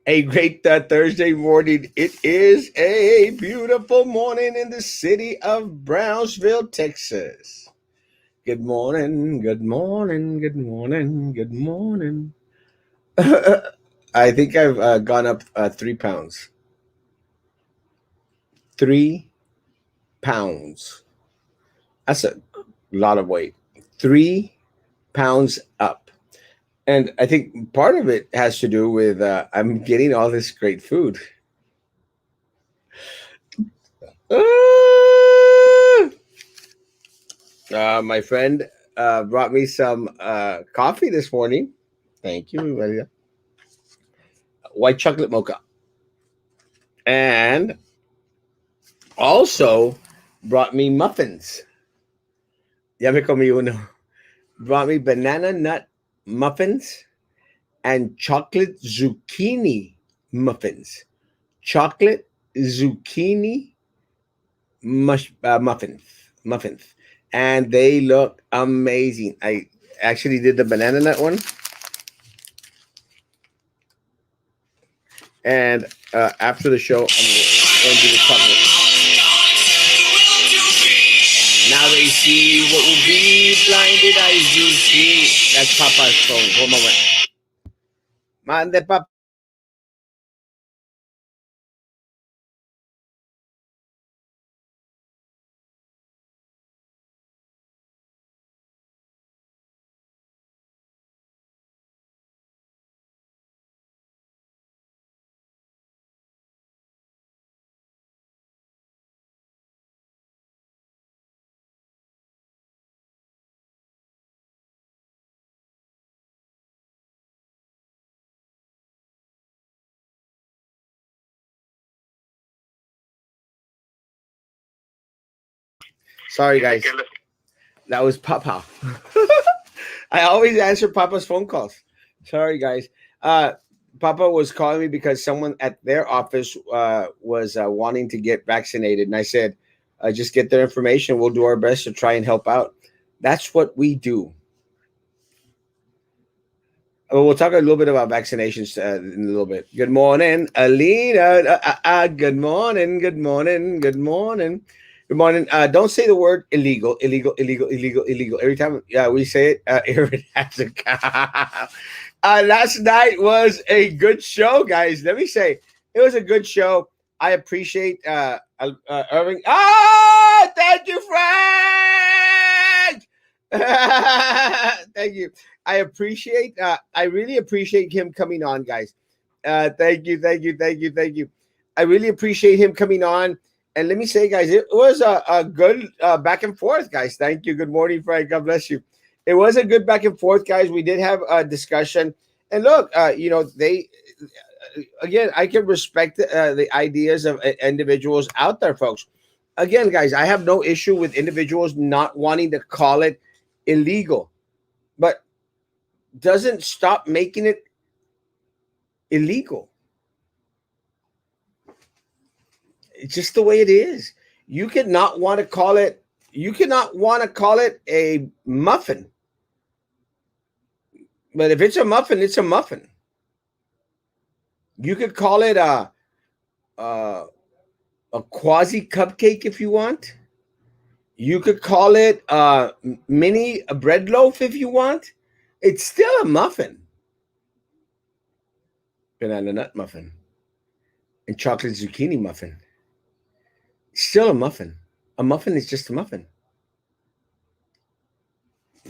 A great Thursday morning. It is a beautiful morning in the city of Brownsville, Texas. Good morning, good morning, good morning, good morning. I think I've gone up 3 pounds. 3 pounds. That's a lot of weight. 3 pounds up. And I think part of it has to do with I'm getting all this great food. Ah! My friend brought me some coffee this morning. Thank you, Maria. White chocolate mocha. And also brought me muffins. Ya me comí uno. Brought me banana nut muffins and chocolate zucchini muffins. Chocolate zucchini muffins. Muffins. And they look amazing. I actually did the banana nut one. And after the show, I'm going to do the chocolate. Now they see what will be blinded eyes do see. That's Papa's phone. Hold on a moment. Mande, Papa. Sorry, guys. That was Papa. I always answer Papa's phone calls. Sorry, guys. Uh, Papa was calling me because someone at their office was wanting to get vaccinated, and I said, "Just get their information. We'll do our best to try and help out." That's what we do. Well, we'll talk a little bit about vaccinations in a little bit. Good morning, Alina. Good morning. Good morning. Good morning. Good morning. Don't say the word illegal, illegal, illegal, illegal, illegal. Every time we say it, Aaron has a cow. Last night was a good show, guys. Let me say, it was a good show. I appreciate Irving. Ah, thank you, Frank. Thank you. I really appreciate him coming on, guys. Thank you, thank you, thank you, thank you. I really appreciate him coming on. And let me say, guys, it was a good back and forth, guys. Thank you. Good morning, Frank. God bless you. It was a good back and forth, guys. We did have a discussion. And look, they, again, I can respect the ideas of individuals out there, folks. Again, guys, I have no issue with individuals not wanting to call it illegal, but doesn't stop making it illegal. It's just the way it is. You could not want to call it. You cannot want to call it a muffin, but if it's a muffin, it's a muffin. You could call it a, a quasi cupcake if you want. You could call it a mini bread loaf if you want. It's still a muffin. Banana nut muffin and chocolate zucchini muffin. Still a muffin. A muffin is just a muffin.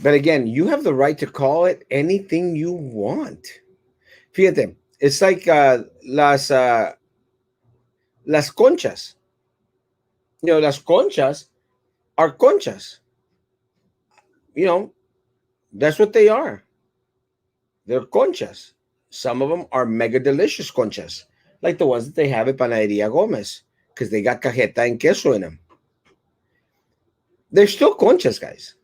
But again, you have the right to call it anything you want. Fíjate, it's like las conchas. Las conchas are conchas. You know, that's what they are. They're conchas. Some of them are mega delicious conchas, like the ones that they have at Panaderia Gomez, because they got cajeta and queso in them. They're still conchas, guys.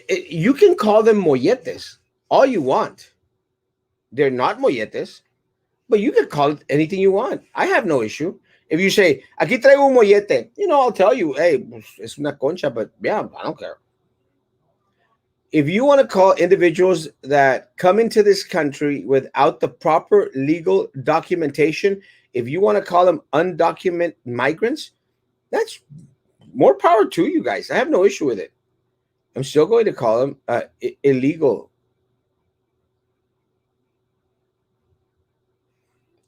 You can call them molletes all you want. They're not molletes, but you can call it anything you want. I have no issue. If you say, aquí traigo un mollete, I'll tell you, hey, es una concha, but yeah, I don't care. If you want to call individuals that come into this country without the proper legal documentation, if you want to call them undocumented migrants, that's more power to you guys. I have no issue with it. I'm still going to call them illegal.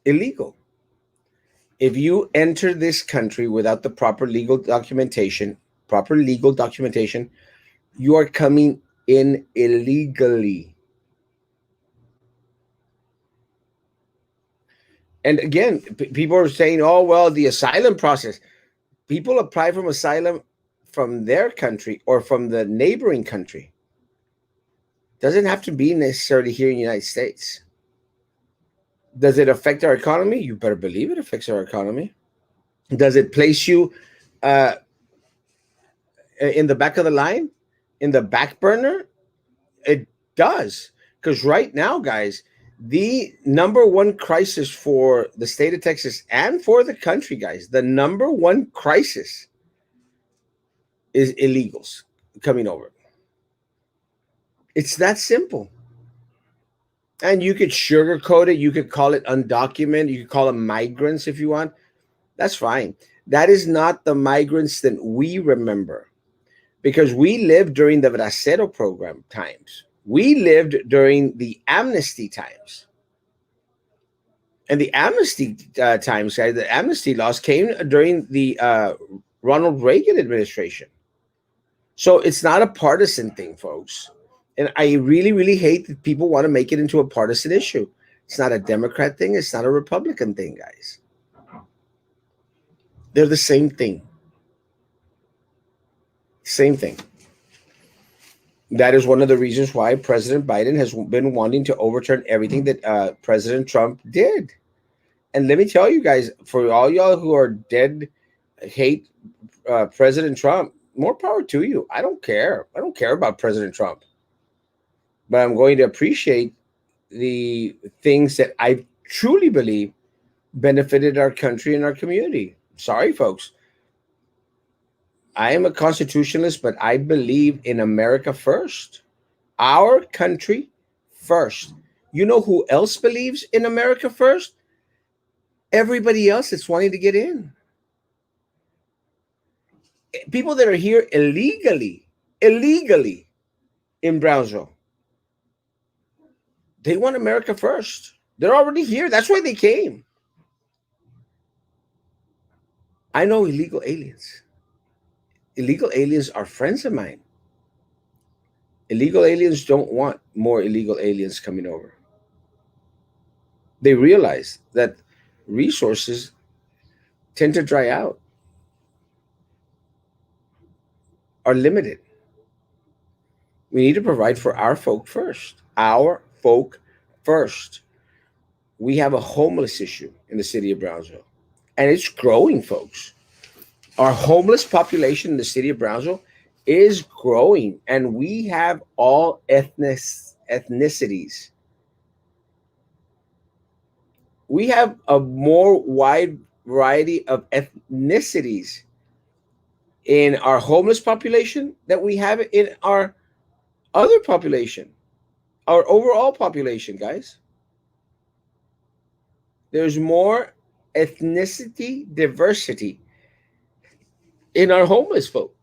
Illegal. If you enter this country without the proper legal documentation, you are coming in illegally. And again, people are saying, "Oh, well, the asylum process." People apply for asylum from their country or from the neighboring country. Doesn't have to be necessarily here in the United States. Does it affect our economy? You better believe it affects our economy. Does it place you uh, in the back of the line, in the back burner? It does. Because right now, guys, the number one crisis for the state of Texas and for the country, guys, the number one crisis is illegals coming over. It's that simple. And you could sugarcoat it. You could call it undocumented. You could call them migrants if you want. That's fine. That is not the migrants that we remember because we lived during the Bracero program times. We lived during the amnesty times. And the amnesty times, guys, the amnesty laws came during the Ronald Reagan administration. So it's not a partisan thing, folks. And I really, really hate that people want to make it into a partisan issue. It's not a Democrat thing. It's not a Republican thing, guys. They're the same thing. Same thing. That is one of the reasons why President Biden has been wanting to overturn everything that President Trump did. And let me tell you guys, for all y'all who are dead, hate President Trump, more power to you. I don't care. I don't care about President Trump. But I'm going to appreciate the things that I truly believe benefited our country and our community. Sorry, folks. I am a constitutionalist, but I believe in America first. Our country first. You know who else believes in America first? Everybody else that's wanting to get in. People that are here illegally in Brownsville. They want America first. They're already here. That's why they came. I know illegal aliens. Illegal aliens are friends of mine. Illegal aliens don't want more illegal aliens coming over. They realize that resources tend to dry out, are limited. We need to provide for our folk first. Our folk first. We have a homeless issue in the city of Brownsville, and it's growing, folks. Our homeless population in the city of Brownsville is growing, and we have all ethnicities. We have a more wide variety of ethnicities in our homeless population that we have in our other population, our overall population, guys. There's more ethnicity diversity in our homeless folk.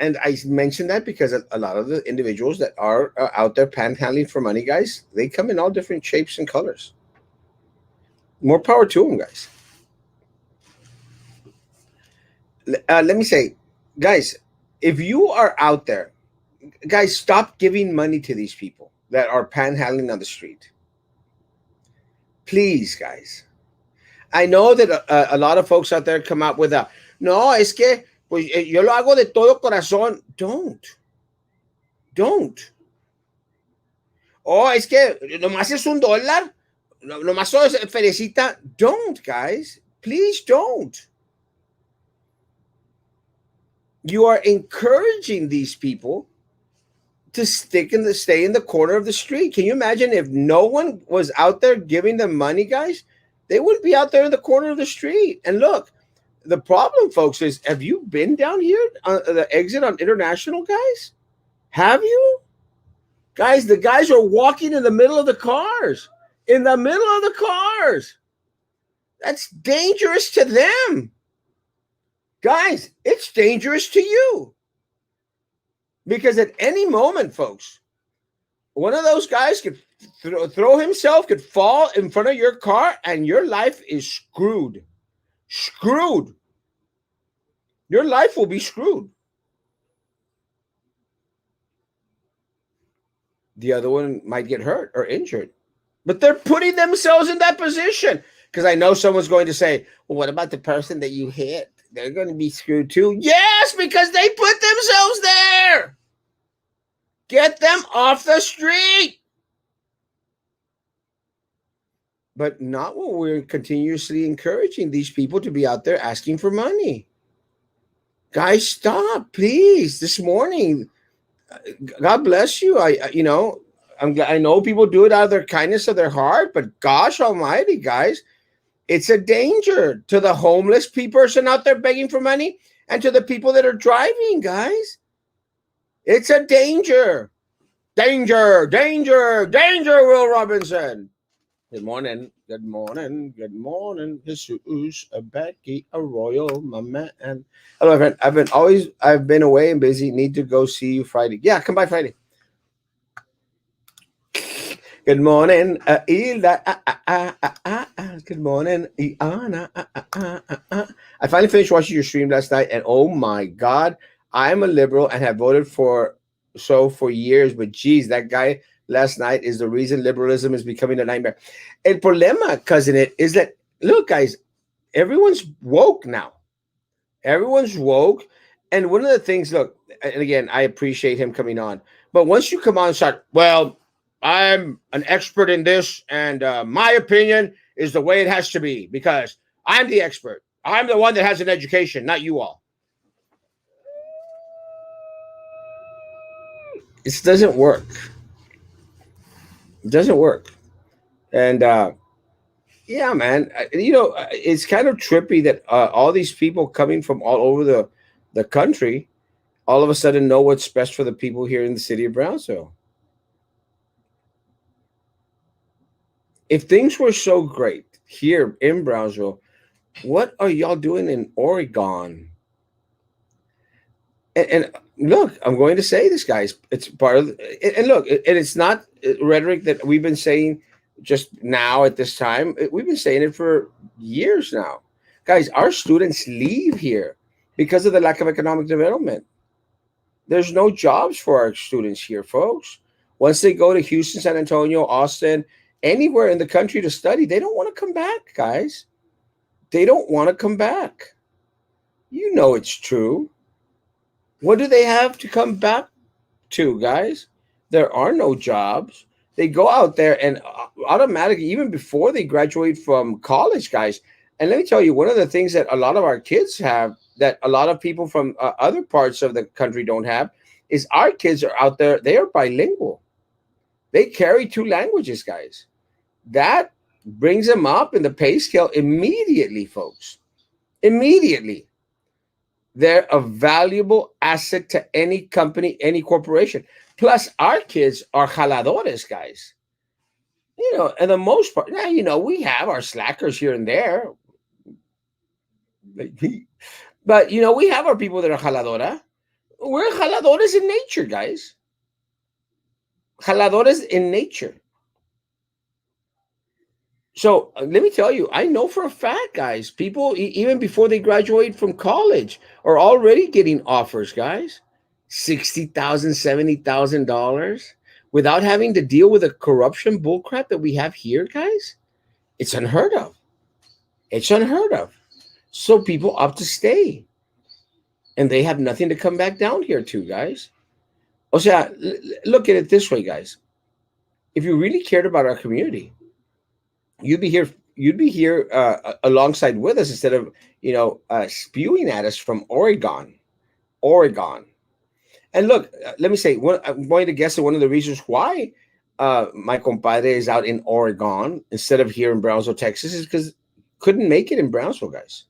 And I mention that because a lot of the individuals that are out there panhandling for money, guys, they come in all different shapes and colors. More power to them, guys. Let me say, guys, if you are out there, guys, stop giving money to these people that are panhandling on the street. Please, guys. I know that a lot of folks out there come out with a, no, es que pues, yo lo hago de todo corazón. Don't. Oh, es que nomás es $1. Nomás solo es felicita. Don't, guys. Please don't. You are encouraging these people to stay in the corner of the street. Can you imagine if no one was out there giving them money, guys? They would be out there in the corner of the street. And look, the problem, folks, is have you been down here on the exit on International, guys? Have you? Guys, the guys are walking in the middle of the cars. In the middle of the cars. That's dangerous to them. Guys, it's dangerous to you. Because at any moment, folks, one of those guys could throw himself, could fall in front of your car, and your life is screwed. Screwed. Your life will be screwed. The other one might get hurt or injured. But they're putting themselves in that position. Because I know someone's going to say, well, what about the person that you hit? They're going to be screwed too. Yes, because they put themselves there. Get them off the street. But not when we're continuously encouraging these people to be out there asking for money. Guys, stop, please. This morning, God bless you. I know people do it out of their kindness of their heart, but gosh almighty, guys, it's a danger to the homeless person out there begging for money and to the people that are driving, guys. It's a danger. Danger, danger, danger, Will Robinson. Good morning, good morning, good morning, Jesus, a Becky, a Royal, my man. Hello, my friend. I've been away and busy. Need to go see you Friday. Yeah, come by Friday. Good morning, Hilda. Good morning, Iana. I finally finished watching your stream last night, and oh my God, I'm a liberal and have voted for years. But geez, that guy last night is the reason liberalism is becoming a nightmare. El problema, cousin, it is that look, guys, everyone's woke now. Everyone's woke, and one of the things, look, and again, I appreciate him coming on, but once you come on and start, well, I'm an expert in this, and my opinion is the way it has to be because I'm the expert. I'm the one that has an education, not you all. It doesn't work. It doesn't work. And yeah, man, it's kind of trippy that all these people coming from all over the country all of a sudden know what's best for the people here in the city of Brownsville. If things were so great here in Brownsville, what are y'all doing in Oregon? And look, I'm going to say this, guys. It's part of, and look, and it's not rhetoric that we've been saying just now at this time. We've been saying it for years now, guys. Our students leave here because of the lack of economic development. There's no jobs for our students here, folks. Once they go to Houston, San Antonio, Austin, anywhere in the country to study, they don't want to come back, guys. They don't want to come back. You know it's true. What do they have to come back to, guys? There are no jobs. They go out there and automatically, even before they graduate from college, guys. And let me tell you, one of the things that a lot of our kids have that a lot of people from other parts of the country don't have is our kids are out there. They are bilingual. They carry two languages, guys. That brings them up in the pay scale immediately, folks. Immediately. They're a valuable asset to any company, any corporation. Plus, our kids are jaladores, guys. And the most part, now, we have our slackers here and there. But, we have our people that are jaladora. We're jaladores in nature, guys. Jaladores in nature. So let me tell you, I know for a fact, guys, people, even before they graduate from college, are already getting offers, guys. $60,000, $70,000 without having to deal with the corruption bullcrap that we have here, guys. It's unheard of. It's unheard of. So people opt to stay. And they have nothing to come back down here to, guys. O sea, look at it this way, guys. If you really cared about our community, you'd be here alongside with us instead of spewing at us from Oregon. And look, let me say, I'm going to guess that one of the reasons why my compadre is out in Oregon instead of here in Brownsville, Texas, is because couldn't make it in Brownsville, guys.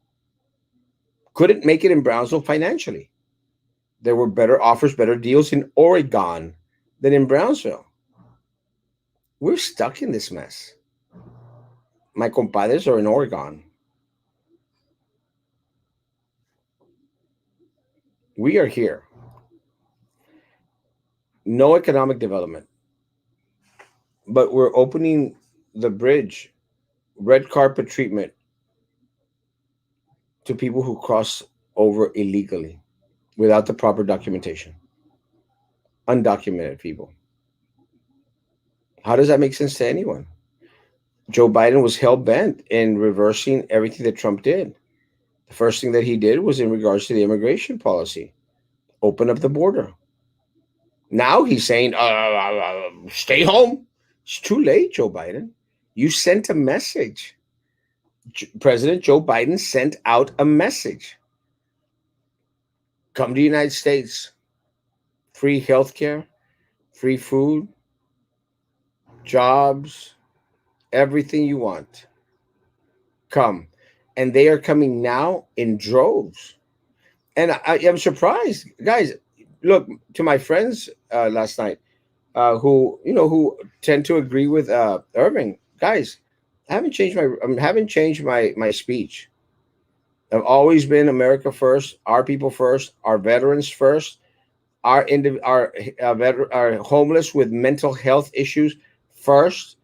Couldn't make it in Brownsville financially. There were better offers, better deals in Oregon than in Brownsville. We're stuck in this mess. My compadres are in Oregon. We are here. No economic development, but we're opening the bridge, red carpet treatment to people who cross over illegally without the proper documentation. Undocumented people. How does that make sense to anyone? Joe Biden was hell bent in reversing everything that Trump did. The first thing that he did was in regards to the immigration policy, open up the border. Now he's saying, stay home. It's too late, Joe Biden. You sent a message. President Joe Biden sent out a message. Come to the United States. Free healthcare, free food, jobs, everything you want. Come. And they are coming now in droves. And I am surprised, guys. Look, to my friends last night, who tend to agree with Irving, guys. I haven't changed my speech. I've always been America first, our people first, our veterans first, our homeless with mental health issues first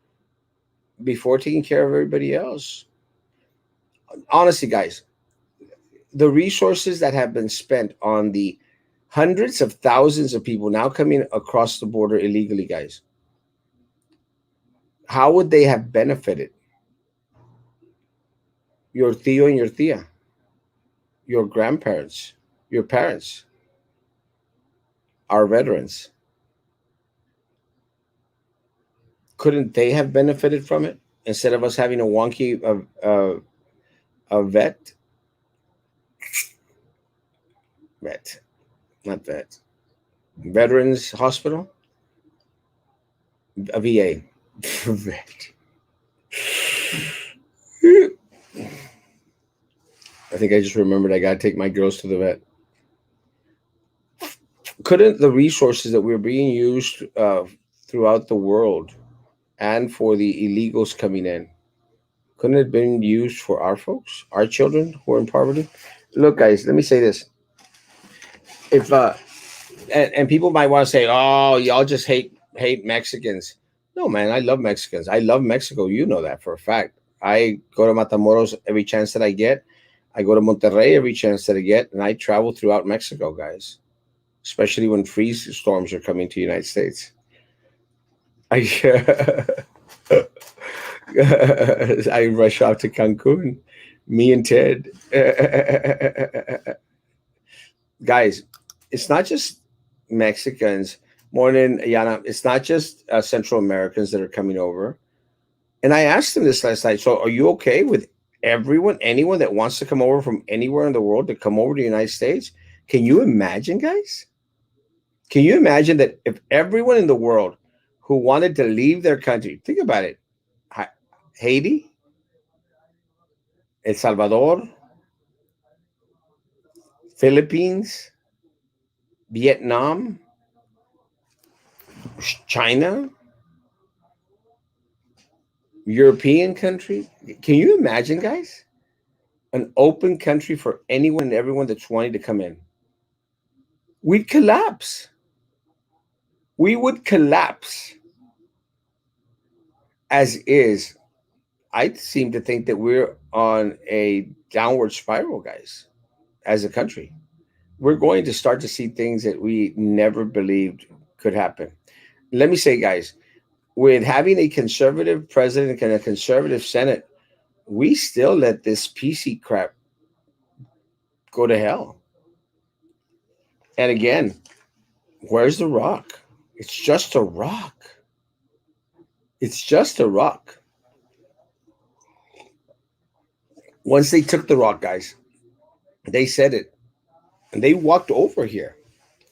before taking care of everybody else. Honestly, guys, the resources that have been spent on the hundreds of thousands of people now coming across the border illegally, guys, how would they have benefited your tío and your tía, your grandparents, your parents, our veterans? Couldn't they have benefited from it instead of us having a wonky a vet, not vet, veterans hospital, a VA, vet. I think I just remembered I got to take my girls to the vet. Couldn't the resources that were being used throughout the world and for the illegals coming in, couldn't it have been used for our folks, our children who are in poverty? Look, guys, let me say this. If and people might want to say, "Oh, y'all just hate Mexicans." No, man, I love Mexicans. I love Mexico. You know that for a fact. I go to Matamoros every chance that I get. I go to Monterrey every chance that I get, and I travel throughout Mexico, guys. Especially when freeze storms are coming to the United States. I I rush off to Cancun. Me and Ted, guys. It's not just Mexicans. More than Yana, it's not just Central Americans that are coming over. And I asked him this last night. So, are you okay with anyone that wants to come over from anywhere in the world to come over to the United States? Can you imagine, guys? Can you imagine that if everyone in the world who wanted to leave their country, think about it, Haiti, El Salvador, Philippines, Vietnam, China, European country. Can you imagine, guys? An open country for anyone and everyone that's wanting to come in. We'd collapse. We would collapse as is. I seem to think that we're on a downward spiral, guys, as a country. We're going to start to see things that we never believed could happen. Let me say, guys, with having a conservative president and a conservative Senate, we still let this PC crap go to hell. And again, where's the rock? It's just a rock. It's just a rock. Once they took the rock, guys, they said it. And they walked over here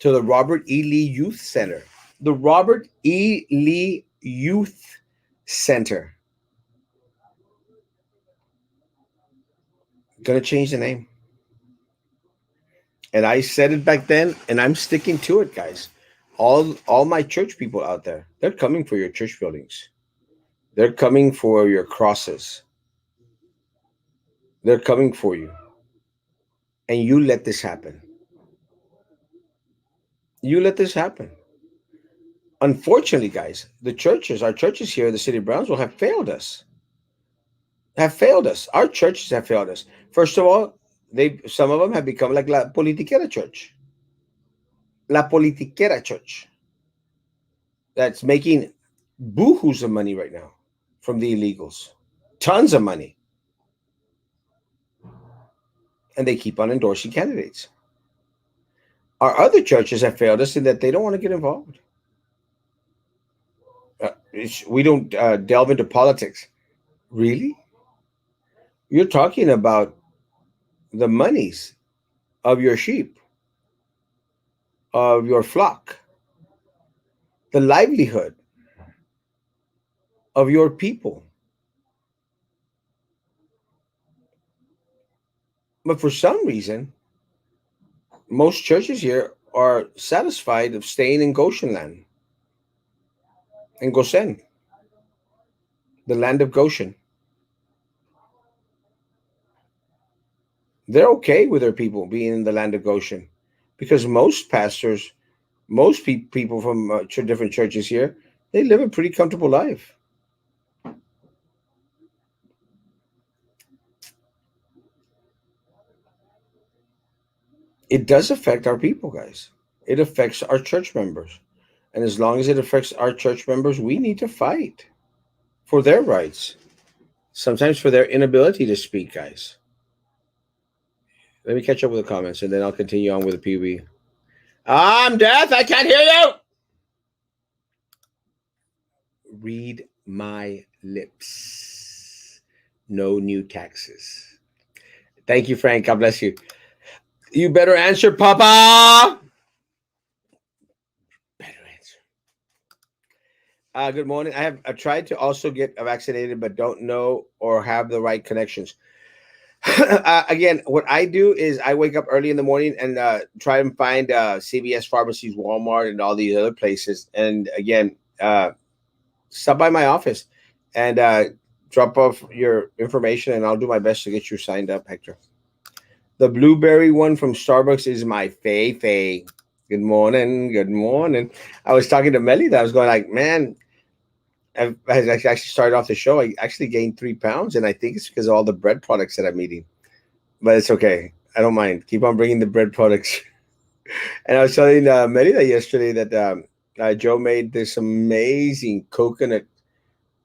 to the Robert E. Lee Youth Center. The Robert E. Lee Youth Center. Gonna change the name. And I said it back then, and I'm sticking to it, guys. All my church people out there, they're coming for your church buildings. They're coming for your crosses. They're coming for you. And you let this happen. You let this happen. Unfortunately, guys, our churches here in the city of Brownsville have failed us. Have failed us. Our churches have failed us. First of all, some of them have become like La Politiquera Church. La Politiquera Church. That's making boohoos of money right now from the illegals. Tons of money. And they keep on endorsing candidates. Our other churches have failed us in that they don't want to get involved. We don't delve into politics. Really? You're talking about the monies of your sheep, of your flock, the livelihood of your people. But for some reason, most churches here are satisfied of staying in Goshen land, in Goshen, the land of Goshen. They're okay with their people being in the land of Goshen because most pastors, people from different churches here, they live a pretty comfortable life. It does affect our people, guys. It affects our church members. And as long as it affects our church members, we need to fight for their rights, sometimes for their inability to speak, guys. Let me catch up with the comments and then I'll continue on with the PB. I'm deaf. I can't hear you. Read my lips. No new taxes. Thank you, Frank. God bless you. You better answer, Papa. Better answer. Good morning. I tried to also get vaccinated, but don't know or have the right connections. Again, what I do is I wake up early in the morning and try and find CVS pharmacies, Walmart, and all these other places. And again, stop by my office and drop off your information, and I'll do my best to get you signed up, Hector. The blueberry one from Starbucks is my fave. Good morning. Good morning. I was talking to Melly that I was going like, man, I actually started off the show. I actually gained 3 pounds, and I think it's because of all the bread products that I'm eating. But it's okay. I don't mind. Keep on bringing the bread products. And I was telling Melida yesterday that Joe made this amazing coconut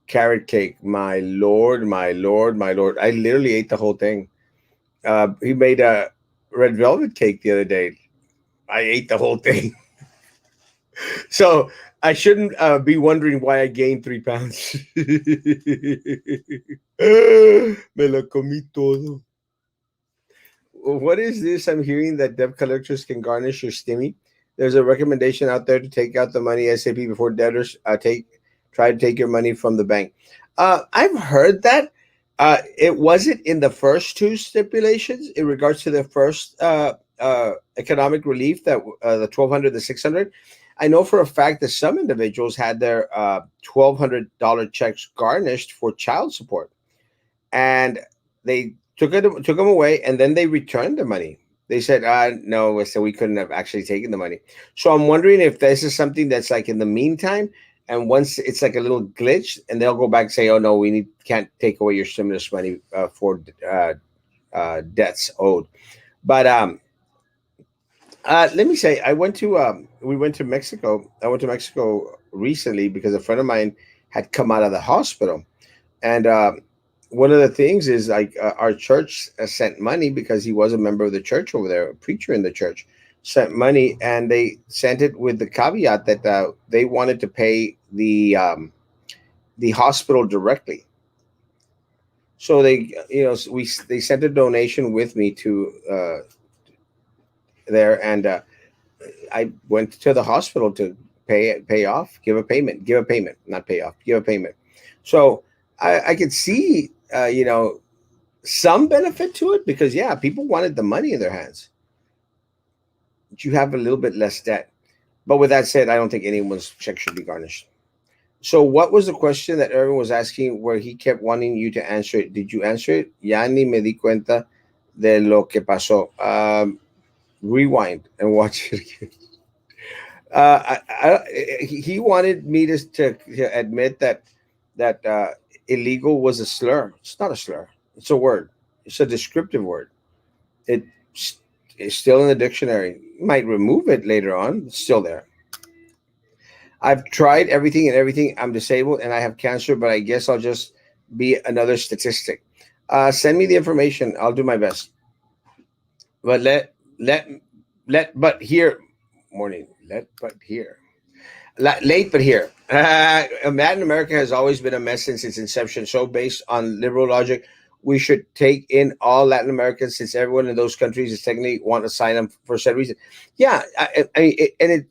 carrot cake. My lord, my lord, my lord! I literally ate the whole thing. He made a red velvet cake the other day. I ate the whole thing. So I shouldn't be wondering why I gained 3 pounds. Me lo comí todo. What is this? I'm hearing that debt collectors can garnish your stimmy. There's a recommendation out there to take out the money ASAP before debtors try to take your money from the bank. I've heard that. It wasn't in the first two stipulations in regards to the first economic relief that the 1,200, the 600. I know for a fact that some individuals had their $1,200 checks garnished for child support, and they took them away, and then they returned the money. They said, no, so we couldn't have actually taken the money. So I'm wondering if this is something that's like in the meantime, and once it's like a little glitch, and they'll go back and say, oh no, can't take away your stimulus money for debts owed. But let me say, we went to Mexico. I went to Mexico recently because a friend of mine had come out of the hospital, and one of the things is like our church sent money because he was a member of the church over there, a preacher in the church sent money, and they sent it with the caveat that they wanted to pay the hospital directly. So they sent a donation with me to there, and I went to the hospital to pay off, give a payment, not pay off, give a payment. So I could see, some benefit to it because yeah, people wanted the money in their hands. you have a little bit less debt. But with that said, I don't think anyone's check should be garnished. So, what was the question that everyone was asking where he kept wanting you to answer it? Did you answer it? Ya ni me di cuenta de lo que pasó. Rewind and watch it again. He wanted me to admit that illegal was a slur. It's not a slur. It's a word. It's a descriptive word. It is still in the dictionary. You might remove it later on. It's still there. I've tried everything and everything. I'm disabled and I have cancer, but I guess I'll just be another statistic. Send me the information. I'll do my best. But let but here morning. Let but here. Late but here. Latin America has always been a mess since its inception. So, based on liberal logic, we should take in all Latin Americans since everyone in those countries is technically want asylum for said reason. Yeah,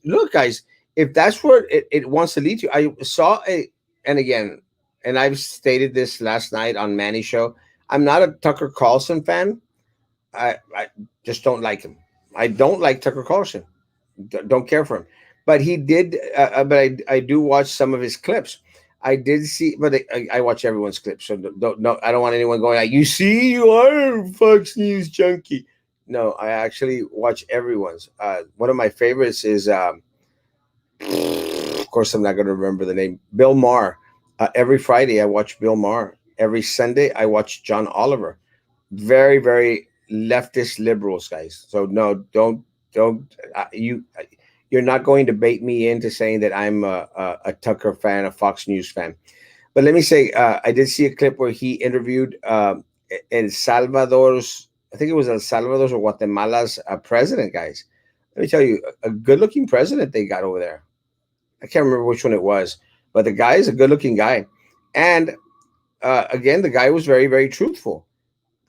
look, guys, if that's where it wants to lead to, I saw a, and again, and I've stated this last night on Manny's show. I'm not a Tucker Carlson fan. I just don't like him. I don't like Tucker Carlson. Don't care for him. But he did. But I do watch some of his clips. I did see, but I watch everyone's clips. So I don't want anyone going like, "You see, you are a Fox News junkie." No, I actually watch everyone's. One of my favorites is, of course, I'm not going to remember the name. Bill Maher. Every Friday I watch Bill Maher. Every Sunday I watch John Oliver. Very, very leftist liberals, guys. So no, don't you're not going to bait me into saying that I'm a Tucker fan, a Fox News fan. But let me say, I did see a clip where he interviewed El Salvador's, I think it was El Salvador's or Guatemala's president, guys. Let me tell you, a good-looking president they got over there. I can't remember which one it was, but the guy is a good-looking guy, and again, the guy was very, very truthful.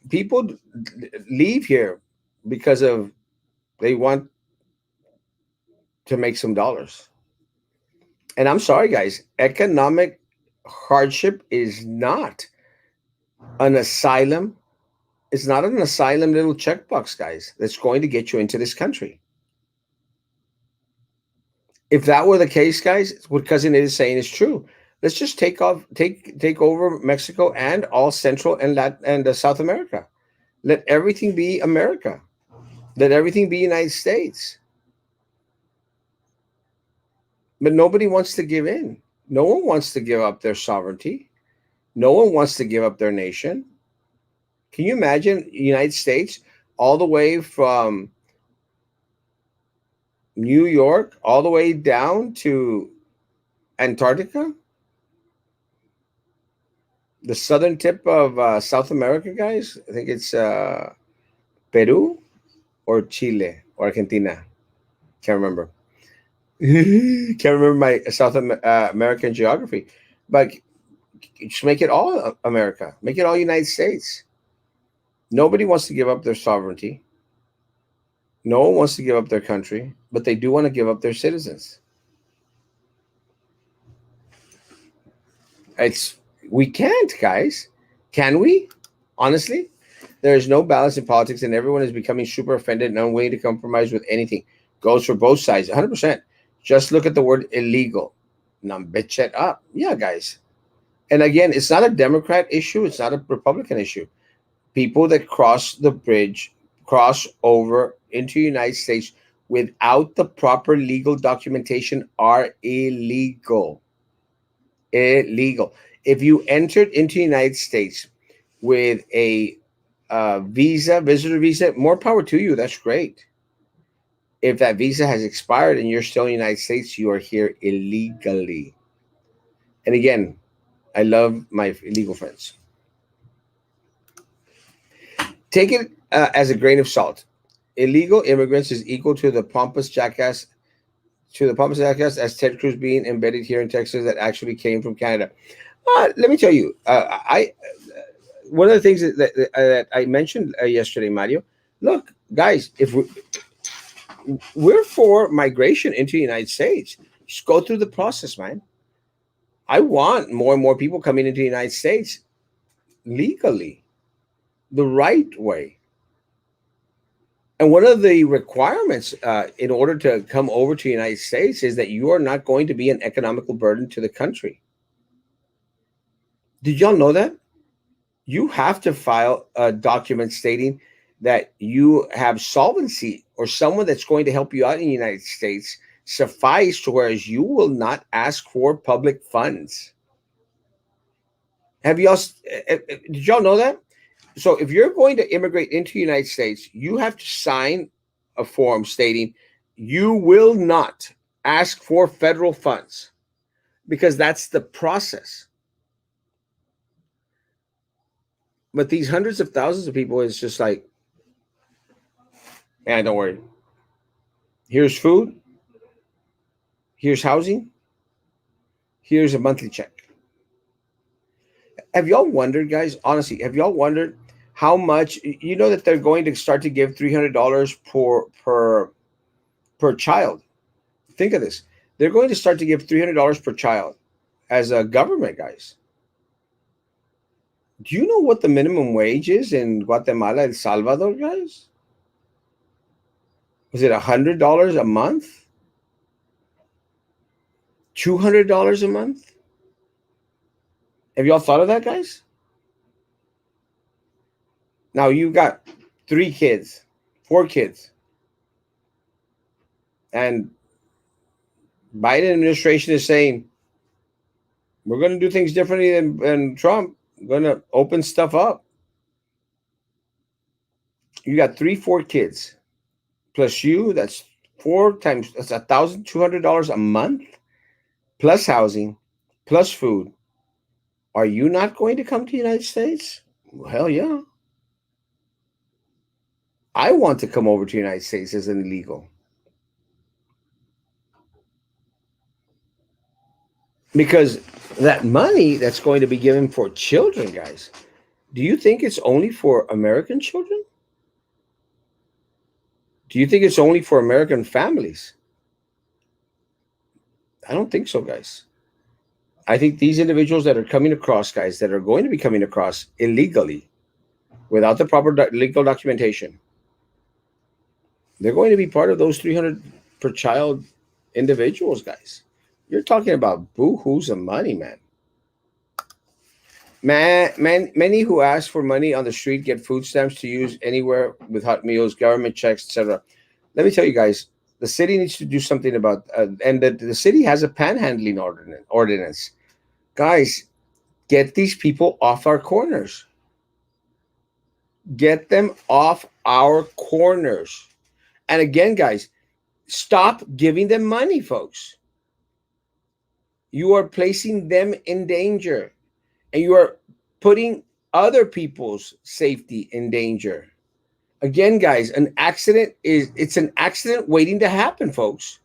People leave here because of they want to make some dollars. And I'm sorry, guys, economic hardship is not an asylum. It's not an asylum little checkbox, guys, that's going to get you into this country. If that were the case, guys, what Cousin is saying is true. Let's just take over Mexico and all Central and South America. Let everything be America. Let everything be United States. But nobody wants to give in. No one wants to give up their sovereignty. No one wants to give up their nation. Can you imagine United States all the way from New York all the way down to Antarctica, the southern tip of South America, guys? I think it's Peru or Chile or Argentina. Can't remember. Can't remember my American geography, but just make it all America. Make it all United States. Nobody wants to give up their sovereignty. No one wants to give up their country, but they do want to give up their citizens. It's we can't, guys. Can we? Honestly, there is no balance in politics, and everyone is becoming super offended and unwilling to compromise with anything. Goes for both sides, 100%. Just look at the word illegal. Now, bitch it up. Yeah, guys. And again, it's not a Democrat issue. It's not a Republican issue. People that cross the bridge, cross over into the United States without the proper legal documentation are illegal. Illegal. If you entered into the United States with a visitor visa, more power to you. That's great. If that visa has expired and you're still in the United States, you are here illegally. And again, I love my illegal friends. Take it as a grain of salt. Illegal immigrants is equal to the pompous jackass as Ted Cruz being embedded here in Texas that actually came from Canada. Let me tell you, I one of the things that I mentioned yesterday, Mario. Look, guys, if we're for migration into the United States, just go through the process, man. I want more and more people coming into the United States legally, the right way. And one of the requirements in order to come over to the United States is that you are not going to be an economical burden to the country. Did y'all know that? You have to file a document stating that you have solvency or someone that's going to help you out in the United States suffice to whereas you will not ask for public funds. Have y'all did y'all know that? So if you're going to immigrate into the United States, you have to sign a form stating you will not ask for federal funds because that's the process. But these hundreds of thousands of people, it's just like, man, don't worry. Here's food, here's housing, here's a monthly check. Have y'all wondered, guys? Honestly, have y'all wondered how much you know that they're going to start to give $300 per child? Think of this. They're going to start to give $300 per child as a government, guys. Do you know what the minimum wage is in Guatemala, El Salvador, guys? Is it $100 a month? $200 a month? Have y'all thought of that, guys? Now you got 3 kids, 4 kids, and Biden administration is saying we're going to do things differently than Trump. We're going to open stuff up. You got 3, 4 kids plus you. That's 4 times. That's $1,200 a month plus housing plus food. Are you not going to come to the United States? Well, hell yeah. I want to come over to the United States as an illegal. Because that money that's going to be given for children, guys, do you think it's only for American children? Do you think it's only for American families? I don't think so, guys. I think these individuals that are coming across, guys, that are going to be coming across illegally without the proper legal documentation, they're going to be part of those 300 per child individuals, guys. You're talking about boo-hoos of money, man. Many who ask for money on the street get food stamps to use anywhere with hot meals, government checks, etc. Let me tell you guys, the city needs to do something about, and the city has a panhandling ordinance. Guys, get these people off our corners. Get them off our corners. And again, guys, stop giving them money, folks. You are placing them in danger, and you are putting other people's safety in danger. Again, guys, it's an accident waiting to happen, folks.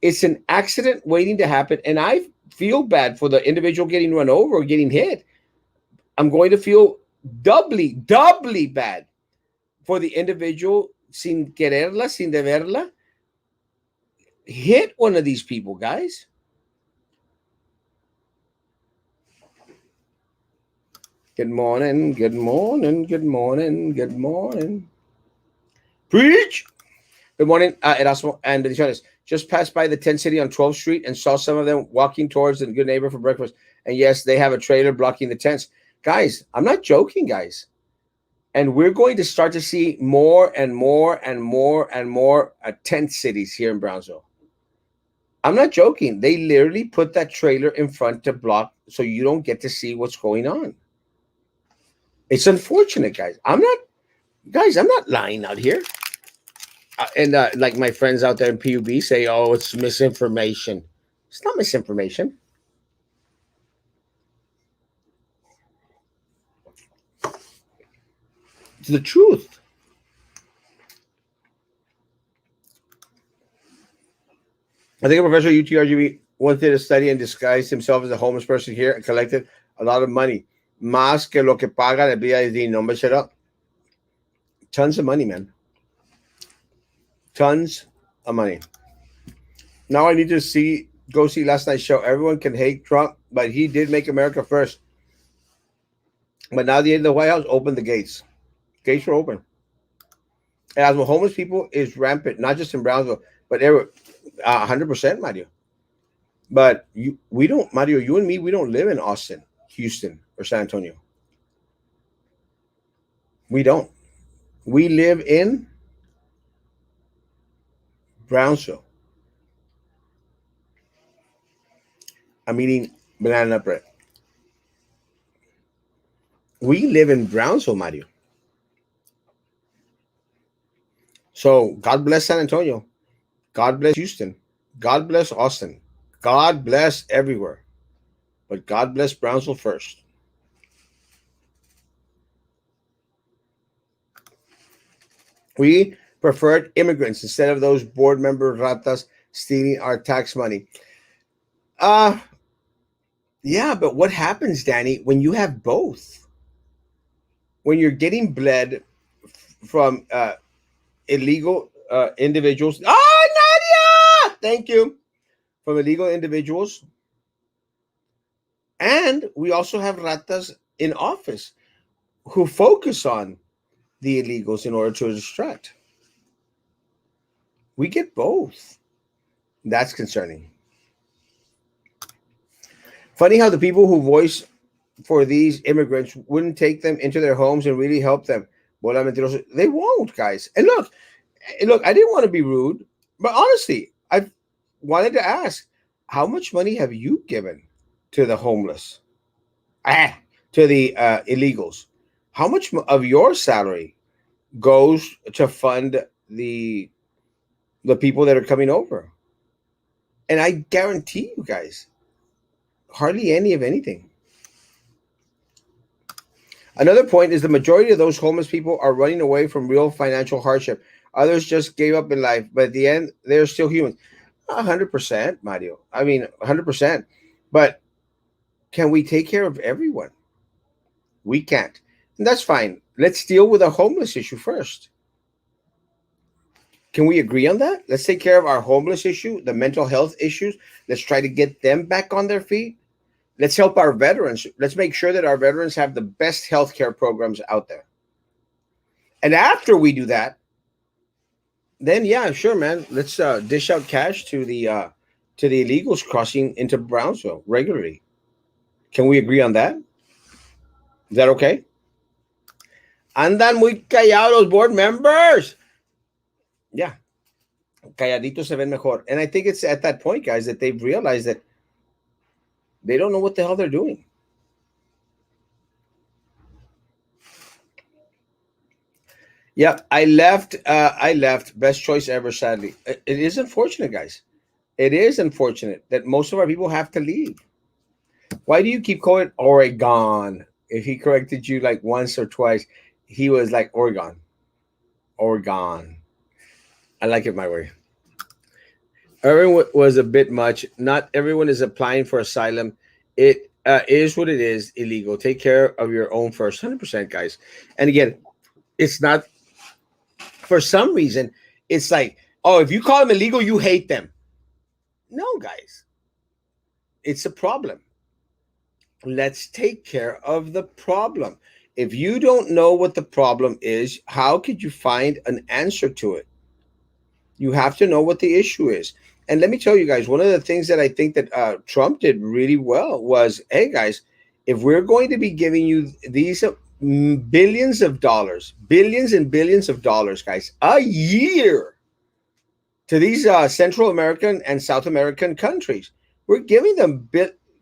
It's an accident waiting to happen. And I feel bad for the individual getting run over or getting hit. I'm going to feel doubly bad for the individual sin quererla, sin deberla, hit one of these people, guys. Good morning, good morning, good morning, good morning. Preach! Good morning, Erasmo and Bendiciones. Just passed by the Tent City on 12th Street and saw some of them walking towards the Good Neighbor for breakfast. And yes, they have a trailer blocking the tents. Guys, I'm not joking, guys. And we're going to start to see more and more and more and more tent cities here in Brownsville. I'm not joking. They literally put that trailer in front to block so you don't get to see what's going on. It's unfortunate, guys. I'm not lying out here. And like my friends out there in PUB say, oh, it's misinformation. It's not misinformation. It's the truth. I think a professor at UTRGV once did a study and disguised himself as a homeless person here and collected a lot of money. Más que lo que paga el BID. No me shut up. Tons of money, man. Tons of money. Now I need to go see last night's show. Everyone can hate Trump, but he did make America first. But now the White House opened the gates. Gates were open. Erasmo, homeless people is rampant, not just in Brownsville, but everywhere. 100%, Mario. But we don't, Mario. You and me, we don't live in Austin, Houston, or San Antonio. We don't. We live in Brownsville. I'm eating banana bread. We live in Brownsville, Mario. So God bless San Antonio. God bless Houston. God bless Austin. God bless everywhere. But God bless Brownsville first. We preferred immigrants instead of those board member ratas stealing our tax money. Uh yeah, but what happens, Danny, when you have both? When you're getting bled from illegal individuals. Ah, Nadia! Thank you. From illegal individuals. And we also have ratas in office who focus on the illegals in order to distract. We get both. That's concerning. Funny how the people who voice for these immigrants wouldn't take them into their homes and really help them. They won't, guys. And look, I didn't want to be rude, but honestly, I wanted to ask, how much money have you given to the homeless? Ah, to the illegals. How much of your salary goes to fund the people that are coming over? And I guarantee you guys, hardly any of anything. Another point is the majority of those homeless people are running away from real financial hardship. Others just gave up in life, but at the end, they're still humans. 100%, Mario. I mean, 100%. But can we take care of everyone? We can't. And that's fine. Let's deal with the homeless issue first. Can we agree on that? Let's take care of our homeless issue, the mental health issues. Let's try to get them back on their feet. Let's help our veterans. Let's make sure that our veterans have the best healthcare programs out there. And after we do that, then yeah, sure, man. Let's dish out cash to the illegals crossing into Brownsville regularly. Can we agree on that? Is that okay? Andan muy callados los board members. Yeah, calladitos se ven mejor. And I think it's at that point, guys, that they've realized that they don't know what the hell they're doing. Yep, I left. I left. Best choice ever. Sadly, it is unfortunate, guys. It is unfortunate that most of our people have to leave. Why do you keep calling it Oregon? If he corrected you like once or twice, he was like Oregon, Oregon. I like it my way. Everyone was a bit much. Not everyone is applying for asylum. It is what it is. Illegal. Take care of your own first. 100%, guys. And again, it's not for some reason. It's like, oh, if you call them illegal, you hate them. No, guys, it's a problem. Let's take care of the problem. If you don't know what the problem is, how could you find an answer to it? You have to know what the issue is. And let me tell you guys, one of the things that I think that Trump did really well was, hey guys, if we're going to be giving you these billions of dollars, billions and billions of dollars, guys, a year to these Central American and South American countries. We're giving them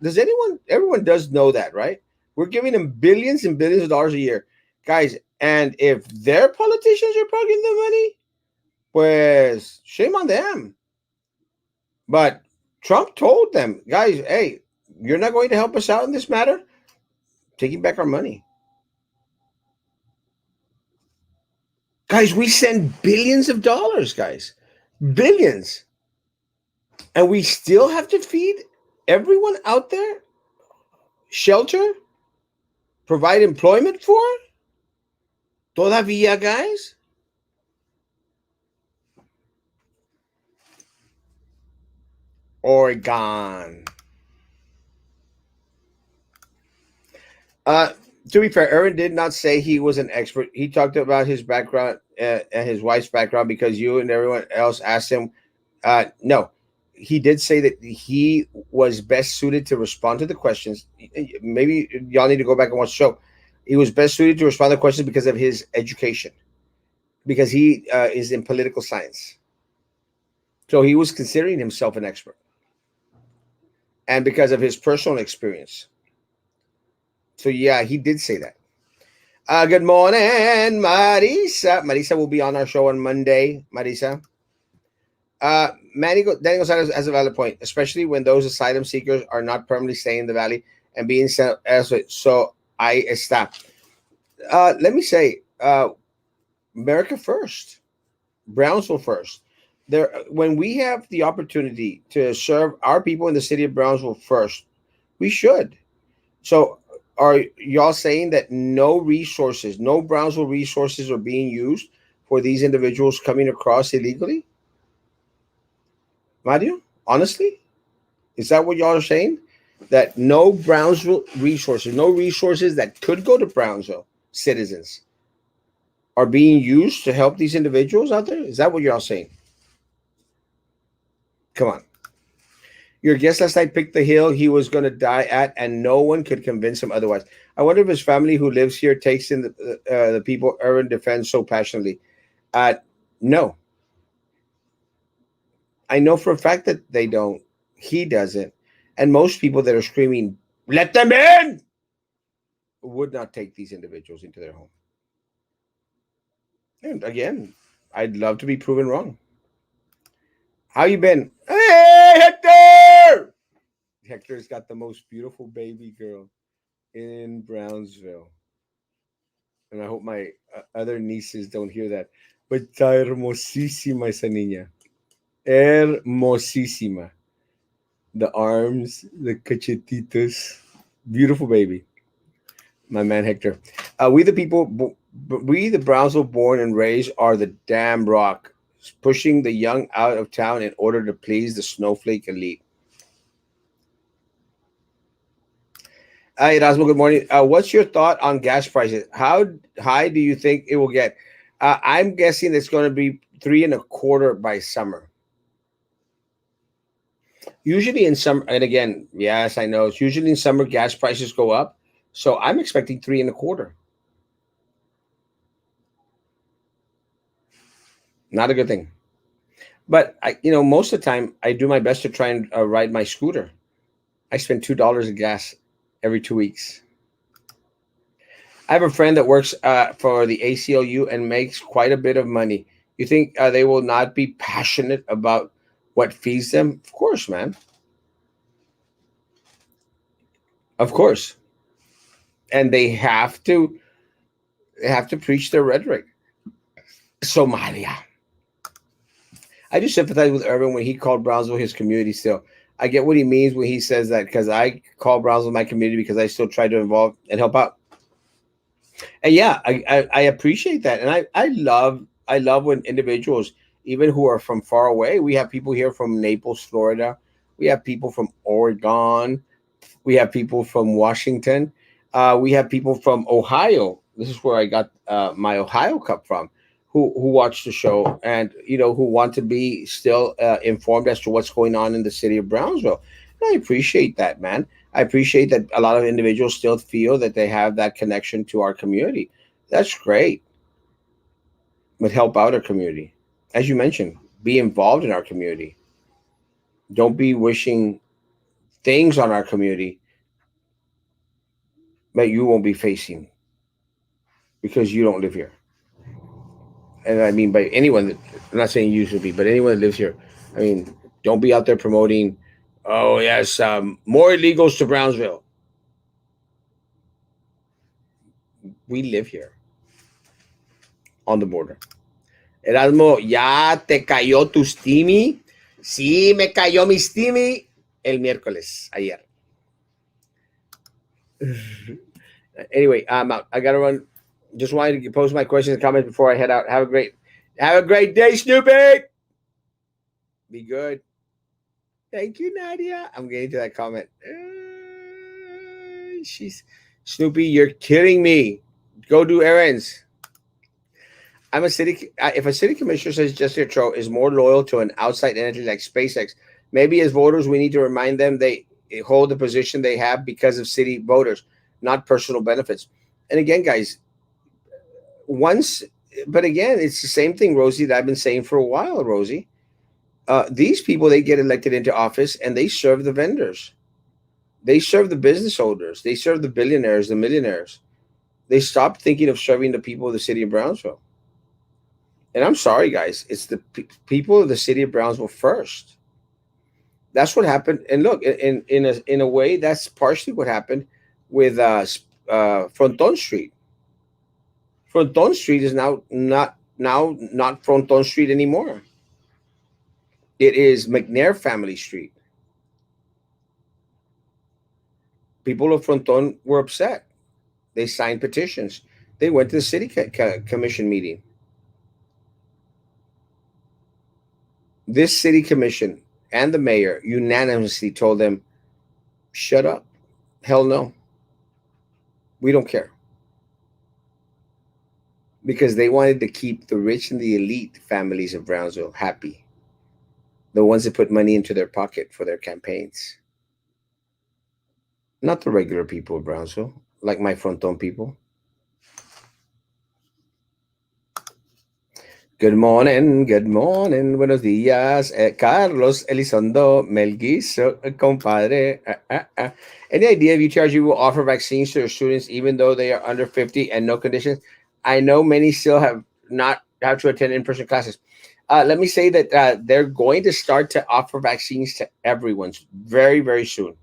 does everyone does know that, right? We're giving them billions and billions of dollars a year, guys. And if their politicians are plugging the money, pues shame on them. But Trump told them, guys, hey, you're not going to help us out in this matter. Taking back our money, guys. We send billions of dollars, guys, billions, and we still have to feed everyone out there, shelter, provide employment for? Todavía, guys? Oregon. Uh, to be fair, Aaron did not say he was an expert. He talked about his background and his wife's background because you and everyone else asked him. No, he did say that he was best suited to respond to the questions. Maybe y'all need to go back and watch the show. He was best suited to respond to the questions because of his education, because he is in political science. So he was considering himself an expert, and because of his personal experience. So yeah, he did say that. Good morning, Marisa. Marisa will be on our show on Monday. Marisa. Danny Gonzalez has a valid point, especially when those asylum seekers are not permanently staying in the valley and being sent elsewhere. So I stop. Let me say, America first, Brownsville first. There, when we have the opportunity to serve our people in the city of Brownsville first, we should. So, are y'all saying that no resources, no Brownsville resources are being used for these individuals coming across illegally? Mario, honestly, is that what y'all are saying? That no Brownsville resources, no resources that could go to Brownsville citizens are being used to help these individuals out there? Is that what y'all saying? Come on. Your guest last night picked the hill he was going to die at, and no one could convince him otherwise. I wonder if his family who lives here takes in the people Irvin defends so passionately. Uh, no, I know for a fact that they don't. He doesn't. And most people that are screaming, let them in, would not take these individuals into their home. And again, I'd love to be proven wrong. How you been? Hey, Hector! Hector's got the most beautiful baby girl in Brownsville. And I hope my other nieces don't hear that. But está hermosísima esa niña. Hermosísima. The arms, the cachetitos. Beautiful baby. My man Hector. We the Brownsville born and raised are the damn rock, pushing the young out of town in order to please the snowflake elite. Hi, Erasmo. Good morning. What's your thought on gas prices? How high do you think it will get? I'm guessing it's going to be 3.25 by summer. Usually in summer, and again, yes, I know it's usually in summer gas prices go up, so I'm expecting 3.25. Not a good thing. But most of the time, I do my best to try and ride my scooter. I spend $2 of gas every 2 weeks. I have a friend that works for the ACLU and makes quite a bit of money. You think they will not be passionate about what feeds them? Of course, man. Of course. And they have to preach their rhetoric. Somalia. I do sympathize with Irvin when he called Brownsville his community still. I get what he means when he says that because I call Brownsville my community because I still try to involve and help out. And yeah, I appreciate that. And I love when individuals, even who are from far away, we have people here from Naples, Florida. We have people from Oregon. We have people from Washington. We have people from Ohio. This is where I got my Ohio cup from, who watch the show and who want to be still informed as to what's going on in the city of Brownsville. And I appreciate that, man. I appreciate that a lot of individuals still feel that they have that connection to our community. That's great. But help out our community, as you mentioned. Be involved in our community. Don't be wishing things on our community that you won't be facing because you don't live here. And I mean by anyone that, I'm not saying you should be, but anyone that lives here. I mean, don't be out there promoting, oh yes, more illegals to Brownsville. We live here on the border. Erasmo, ¿ya te cayó tu steamy? Sí, me cayó mi steamy el miércoles, ayer. Anyway, I'm out. I gotta run. Just wanted to post my questions and comments before I head out. Have a great day, Snoopy. Be good. Thank you, Nadia. I'm getting to that comment. She's Snoopy. You're kidding me. Go do errands. If a city commissioner says Jessica Tro is more loyal to an outside entity like SpaceX, maybe as voters we need to remind them they hold the position they have because of city voters, not personal benefits. And again, guys, once, but again, it's the same thing, Rosie, that I've been saying for a while, Rosie. These people, they get elected into office and they serve the vendors, they serve the business owners, they serve the billionaires, the millionaires. They stop thinking of serving the people of the city of Brownsville. And I'm sorry, guys, it's the people of the city of Brownsville first. That's what happened. And look, in a way, that's partially what happened with Fronton Street. Fronton Street is now not Fronton Street anymore. It is McNair Family Street. People of Fronton were upset. They signed petitions. They went to the city commission meeting. This city commission and the mayor unanimously told them, shut up. Hell no. We don't care. Because they wanted to keep the rich and the elite families of Brownsville happy. The ones that put money into their pocket for their campaigns. Not the regular people of Brownsville, like my Fronton people. Good morning, buenos días, Carlos Elizondo Melguizo, compadre. Any idea if UTRG will offer vaccines to their students even though they are under 50 and no conditions? I know many still have to attend in-person classes. Let me say that they're going to start to offer vaccines to everyone very, very soon.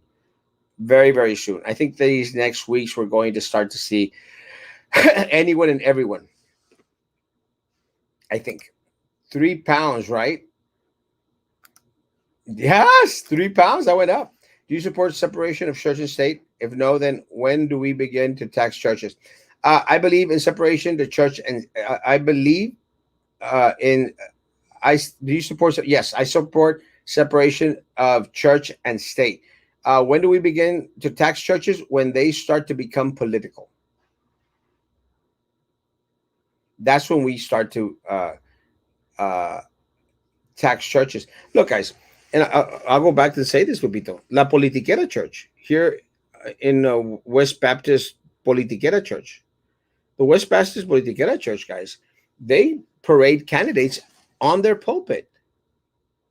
Very, very soon. I think these next weeks we're going to start to see anyone and everyone. I think 3 pounds, right? Yes, 3 pounds. That went up. Do you support separation of church and state? If no, then when do we begin to tax churches? I believe in separation the church, and I believe in. Do you support? Yes, I support separation of church and state. When do we begin to tax churches? When they start to become political. That's when we start to uh, tax churches. Look, guys, and I'll go back to say this, Lupito. La Politiquera Church here in West Baptist Politiquera Church. The West Baptist Politiquera Church, guys, they parade candidates on their pulpit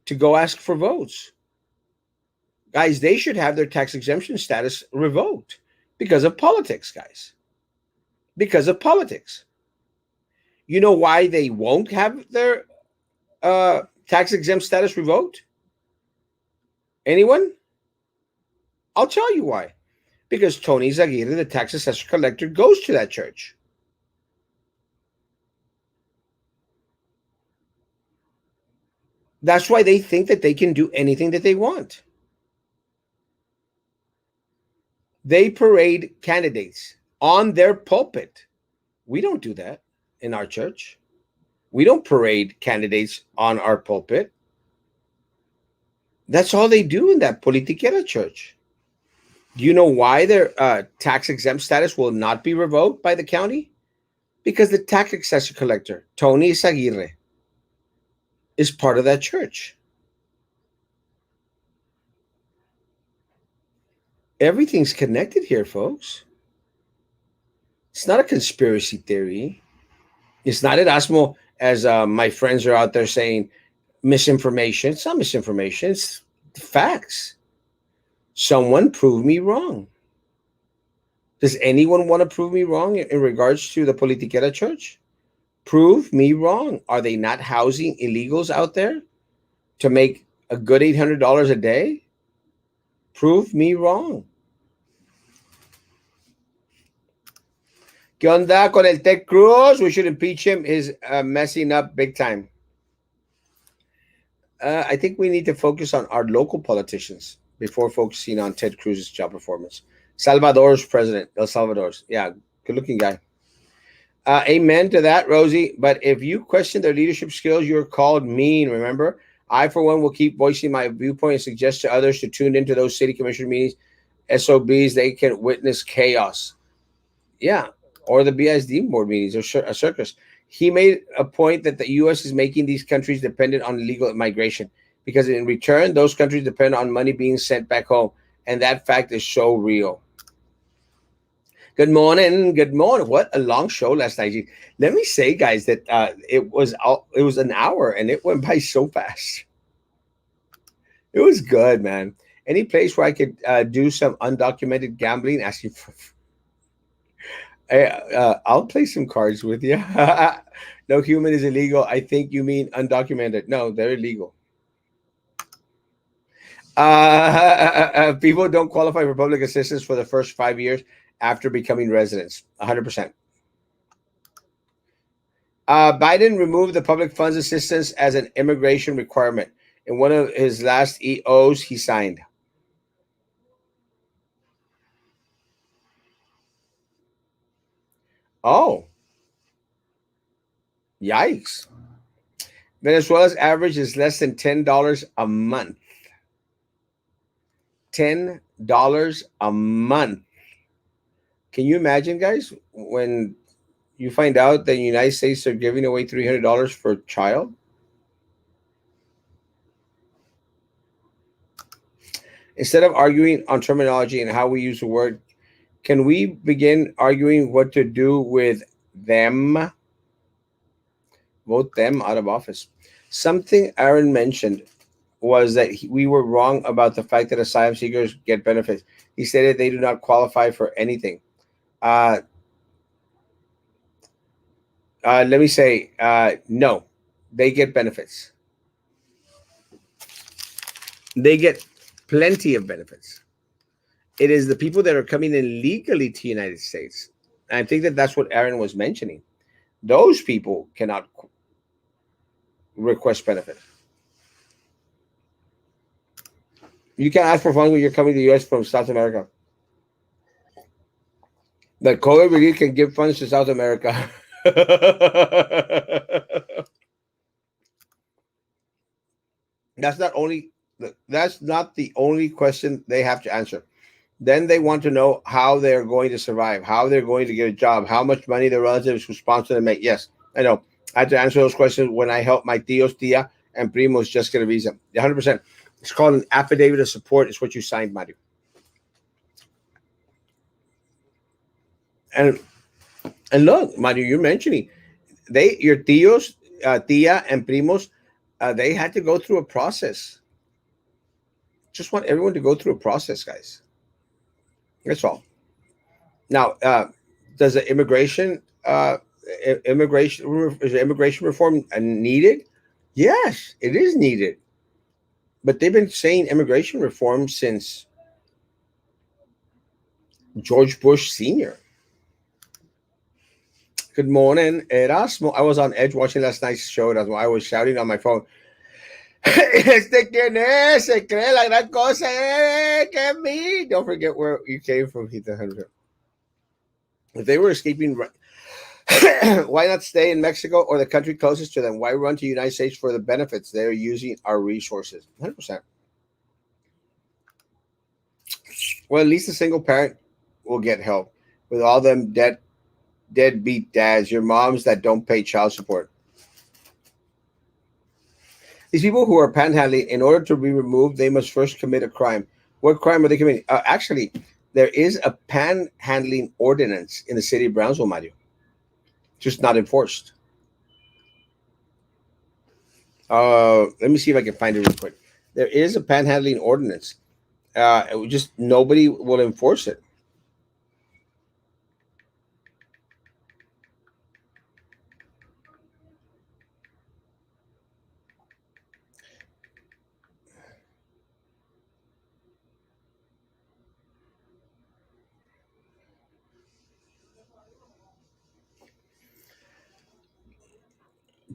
to go ask for votes. Guys, they should have their tax exemption status revoked because of politics, guys. Because of politics. You know why they won't have their tax exempt status revoked? Anyone? I'll tell you why. Because Tony Zaguirre, the tax assessor collector, goes to that church. That's why they think that they can do anything that they want. They parade candidates on their pulpit. We don't do that in our church. We don't parade candidates on our pulpit. That's all they do in that Politiquera church. Do you know why their tax exempt status will not be revoked by the county? Because the tax assessor collector, Tony Zaguirre, is part of that church. Everything's connected here, folks. It's not a conspiracy theory. It's not Erasmo, as my friends are out there saying, misinformation. It's not misinformation. It's facts. Someone prove me wrong. Does anyone want to prove me wrong in regards to the Politiquera church? Prove me wrong. Are they not housing illegals out there to make a good $800 a day? Prove me wrong. ¿Qué onda con el Ted Cruz? We should impeach him. He's messing up big time. I think we need to focus on our local politicians before focusing on Ted Cruz's job performance. Salvador's president, El Salvador's. Yeah, good looking guy. Amen to that, Rosie. But if you question their leadership skills, you're called mean, remember? I, for one, will keep voicing my viewpoint and suggest to others to tune into those city commission meetings. SOBs, they can witness chaos. Yeah, or the BISD board meetings or a circus. He made a point that the U.S. is making these countries dependent on illegal migration because in return, those countries depend on money being sent back home. And that fact is so real. Good morning. Good morning. What a long show last night. Let me say, guys, that it was an hour and it went by so fast. It was good, man. Any place where I could do some undocumented gambling, asking for. I'll play some cards with you. No human is illegal. I think you mean undocumented. No, they're illegal. People don't qualify for public assistance for the first 5 years after becoming residents. 100%. Biden removed the public funds assistance as an immigration requirement in one of his last EOs he signed. Oh, yikes. Venezuela's average is less than $10 a month. $10 a month. Can you imagine, guys, when you find out that the United States are giving away $300 for a child? Instead of arguing on terminology and how we use the word, can we begin arguing what to do with them? Vote them out of office. Something Aaron mentioned was that we were wrong about the fact that asylum seekers get benefits. He stated they do not qualify for anything. Uh, Let me say, no, they get benefits. They get plenty of benefits. It is the people that are coming in legally to the United States. And I think that that's what Aaron was mentioning. Those people cannot request benefits. You can ask for funds when you're coming to the U.S. from South America. The COVID relief can give funds to South America. that's not only that's not the only question they have to answer. Then they want to know how they're going to survive, how they're going to get a job, how much money their relatives who sponsor them make. Yes, I know. I had to answer those questions when I helped my tios, tia, and primos just get a visa. 100%. It's called an affidavit of support. It's what you signed, Mario. And and look, Mario, you're mentioning your tios, tia, and primos, they had to go through a process. Just want everyone to go through a process, guys. That's all. Now, does the immigration reform needed? Yes, it is needed. But they've been saying immigration reform since George Bush Sr. Good morning, Erasmo. I was on edge watching last night's show. Erasmo. I was shouting on my phone. Este quién es, se cree la gran cosa, que me. Don't forget where you came from, Hita. If they were escaping, why not stay in Mexico or the country closest to them? Why run to the United States for the benefits? They're using our resources. 100%. Well, at least a single parent will get help. With all them deadbeat dads, your moms that don't pay child support. These people who are panhandling, in order to be removed, they must first commit a crime. What crime are they committing? Actually, there is a panhandling ordinance in the city of Brownsville, Mario, just not enforced. Let me see if I can find it real quick. There is a panhandling ordinance. Just nobody will enforce it.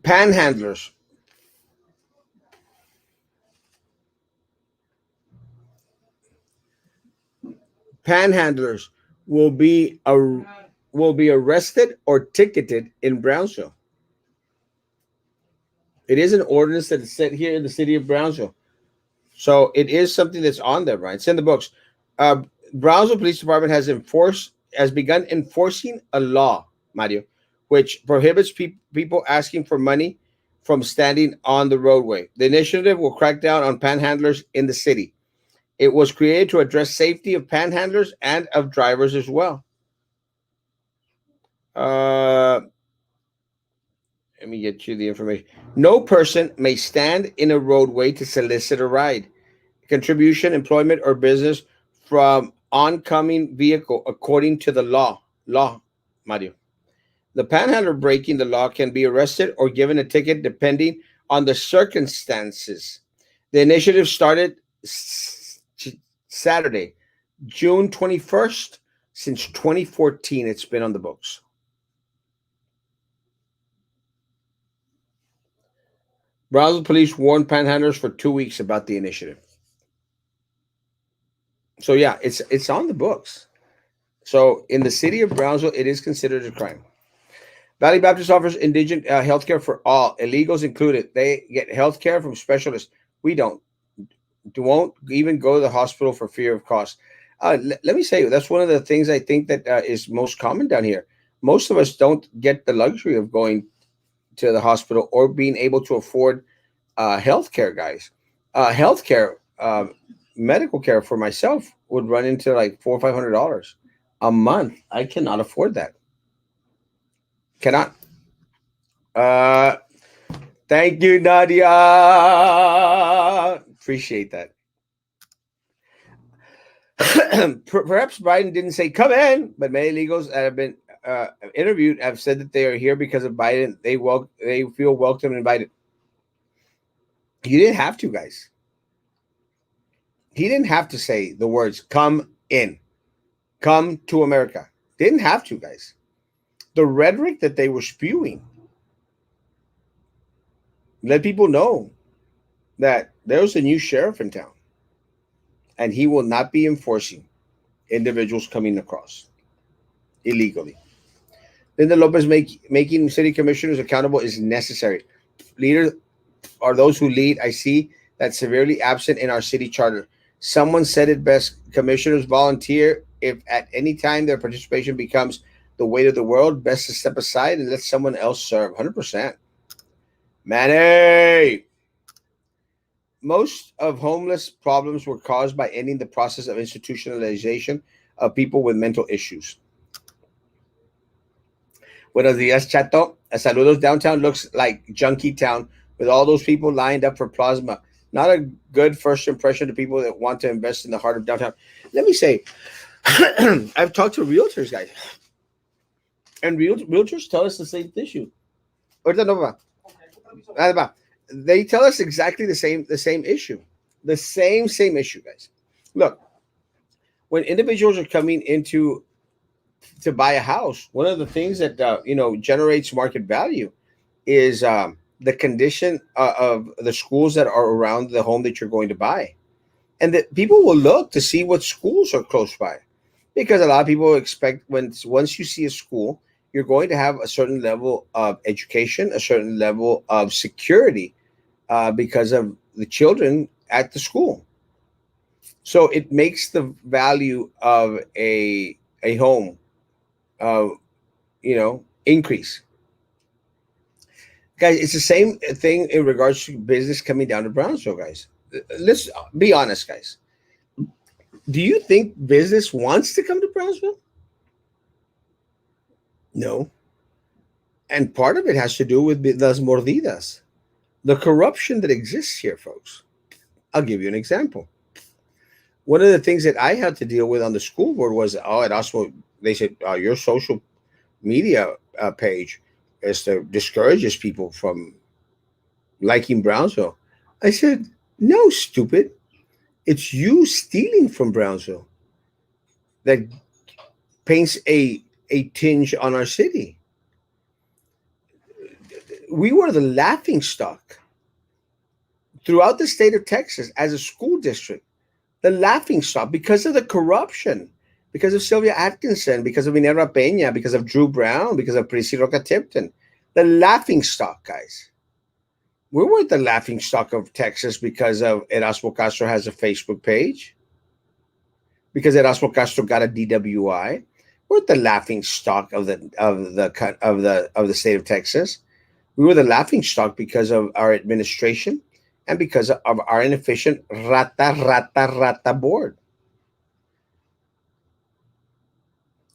Panhandlers, panhandlers will be arrested or ticketed in Brownsville. It is an ordinance that is set here in the city of Brownsville. So it is something that's on there, right? It's in the books. Brownsville Police Department has begun enforcing a law, Mario, which prohibits people asking for money from standing on the roadway. The initiative will crack down on panhandlers in the city. It was created to address safety of panhandlers and of drivers as well. Uh, Let me get you the information. No person may stand in a roadway to solicit a ride, contribution, employment, or business from oncoming vehicle according to the law. Mario. The panhandler breaking the law can be arrested or given a ticket depending on the circumstances. The initiative started Saturday, June 21st. Since 2014, it's been on the books. Brownsville police warned panhandlers for 2 weeks about the initiative. So yeah, it's on the books. So in the city of Brownsville, it is considered a crime. Valley Baptist offers indigent health care for all, illegals included. They get health care from specialists. We don't. Won't even go to the hospital for fear of cost. Let me say, that's one of the things I think that is most common down here. Most of us don't get the luxury of going to the hospital or being able to afford health care, guys. Health care, medical care for myself would run into like $400 or $500 a month. I cannot afford that. Cannot. Uh, Thank you, Nadia. Appreciate that. Perhaps Biden didn't say come in, but many illegals that have been interviewed have said that they are here because of Biden. They feel welcome and invited. You didn't have to, guys. He didn't have to say the words "come in," "come to America." Didn't have to, guys. The rhetoric that they were spewing let people know that there's a new sheriff in town, and he will not be enforcing individuals coming across illegally. Linda Lopez making city commissioners accountable is necessary. Leaders are those who lead. I see that severely absent in our city charter. Someone said it best: commissioners volunteer if at any time their participation becomes the weight of the world. Best to step aside and let someone else serve. 100%. Manny! Most of homeless problems were caused by ending the process of institutionalization of people with mental issues. Buenos dias, Chato. Saludos. Downtown looks like Junkie Town with all those people lined up for plasma. Not a good first impression to people that want to invest in the heart of downtown. Let me say, I've talked to realtors, guys, and realtors tell us the same issue. Ahorita no va. They tell us exactly the same issue, the same issue, guys. Look, when individuals are coming into to buy a house, one of the things that generates market value is the condition of the schools that are around the home that you're going to buy, and that people will look to see what schools are close by, because a lot of people expect once you see a school, you're going to have a certain level of education, a certain level of security, because of the children at the school. So it makes the value of a home increase. Guys, it's the same thing in regards to business coming down to Brownsville, guys. Let's be honest, guys. Do you think business wants to come to Brownsville? No. And part of it has to do with las mordidas, the corruption that exists here, folks. I'll give you an example. One of the things that I had to deal with on the school board was, Erasmo, they said, your social media page is to discourages people from liking Brownsville. I said, no, stupid. It's you stealing from Brownsville that paints a tinge on our city. We were the laughing stock throughout the state of Texas as a school district, the laughing stock because of the corruption, because of Sylvia Atkinson, because of Minerva Peña, because of Drew Brown, because of Prissy Roca Tipton. The laughing stock, guys. We weren't the laughing stock of Texas because of Erasmo Castro has a Facebook page, because Erasmo Castro got a DWI. We're the laughing stock of the state of Texas. We were the laughing stock because of our administration and because of our inefficient rata board.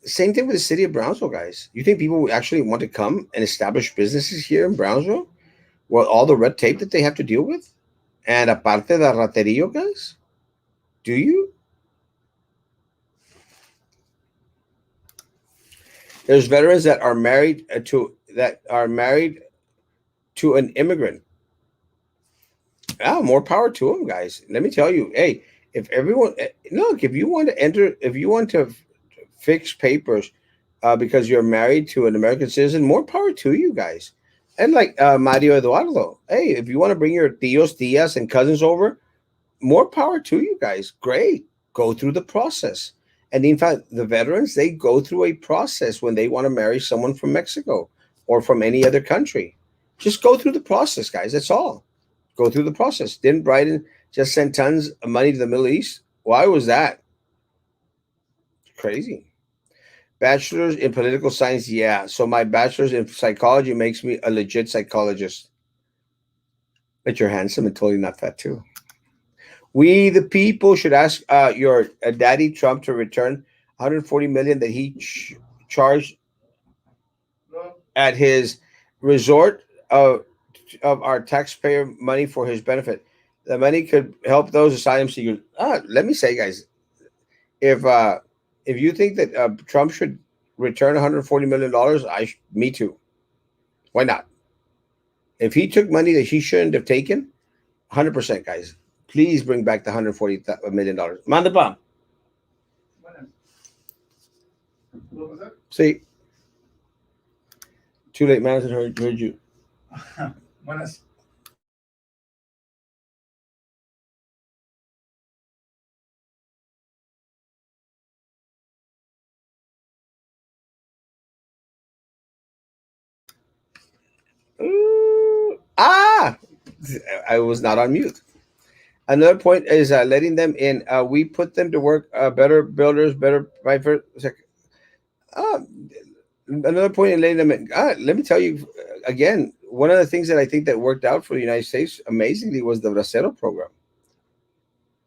Same thing with the city of Brownsville, guys. You think people actually want to come and establish businesses here in Brownsville? Well, all the red tape that they have to deal with? And aparte de raterio, guys? Do you? There's veterans that are married to an immigrant. Ah, more power to them, guys. Let me tell you, hey, if everyone look, if you want to fix papers because you're married to an American citizen, more power to you guys. And like Mario Eduardo, hey, if you want to bring your tios, tias, and cousins over, more power to you guys. Great. Go through the process. And in fact, the veterans, they go through a process when they want to marry someone from Mexico or from any other country. Just go through the process, guys. That's all. Go through the process. Didn't Biden just send tons of money to the Middle East? Why was that? Crazy. Bachelor's in political science, yeah. So my bachelor's in psychology makes me a legit psychologist. But you're handsome and totally not fat too. We the people should ask your daddy Trump to return 140 million that he charged at his resort of our taxpayer money for his benefit. The money could help those asylum seekers. Let me say, guys, if uh, if you think that Trump should return 140 million dollars, me too. Why not? If he took money that he shouldn't have taken, 100%, guys. Please bring back the 140 million dollars. Manda bomb. See, too late, man. I heard you. Ah, I was not on mute. Another point is letting them in. We put them to work. Better builders, better private. Uh, Another point in letting them in. Let me tell you again. One of the things that I think that worked out for the United States amazingly was the Bracero program.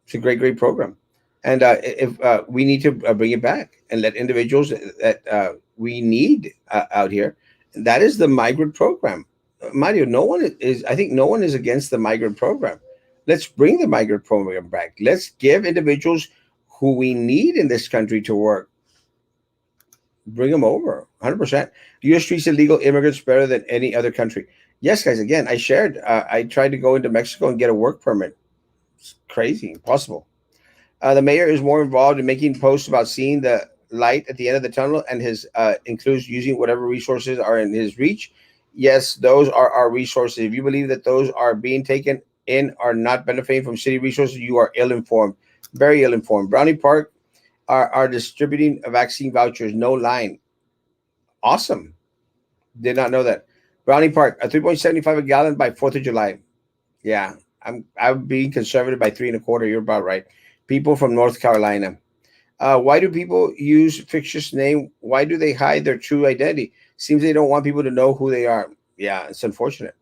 It's a great program, and if we need to bring it back and let individuals that we need out here, that is the migrant program. Mario, no one is. I think no one is against the migrant program. Let's bring the migrant program back. Let's give individuals who we need in this country to work. Bring them over, 100%. U.S. treats illegal immigrants better than any other country. Yes, guys. Again, I shared. I tried to go into Mexico and get a work permit. It's crazy, impossible. The mayor is more involved in making posts about seeing the light at the end of the tunnel, and his includes using whatever resources are in his reach. Yes, those are our resources. If you believe that those are being taken in are not benefiting from city resources, you are ill informed, very ill informed. Brownie Park are distributing vaccine vouchers, no line. Awesome. Did not know that. Brownie Park, a 3.75 a gallon by 4th of July. Yeah, I'm being conservative by 3.25. You're about right. People from North Carolina. Why do people use fictitious name? Why do they hide their true identity? Seems they don't want people to know who they are. Yeah, it's unfortunate.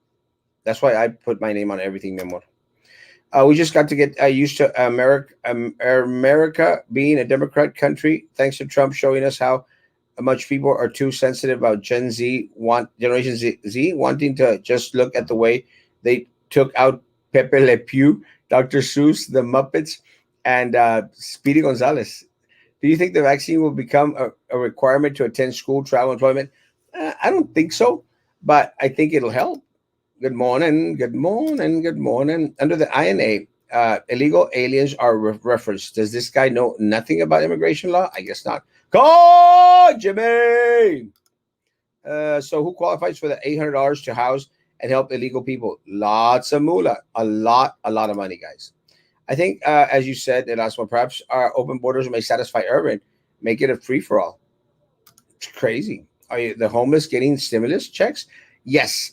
That's why I put my name on everything, mi amor. We just got to get used to America being a Democrat country, thanks to Trump showing us how much people are too sensitive about Generation Z wanting to just look at the way they took out Pepe Le Pew, Dr. Seuss, the Muppets, and Speedy Gonzalez. Do you think the vaccine will become a requirement to attend school, travel, employment? I don't think so, but I think it'll help. Good morning, good morning, good morning. Under the INA, illegal aliens are referenced. Does this guy know nothing about immigration law? I guess not. Call Jimmy. So who qualifies for the $800 to house and help illegal people? Lots of moolah, a lot of money, guys. I think, as you said, Erasmo, perhaps our open borders may satisfy urban, make it a free for all. It's crazy. Are the homeless getting stimulus checks? Yes.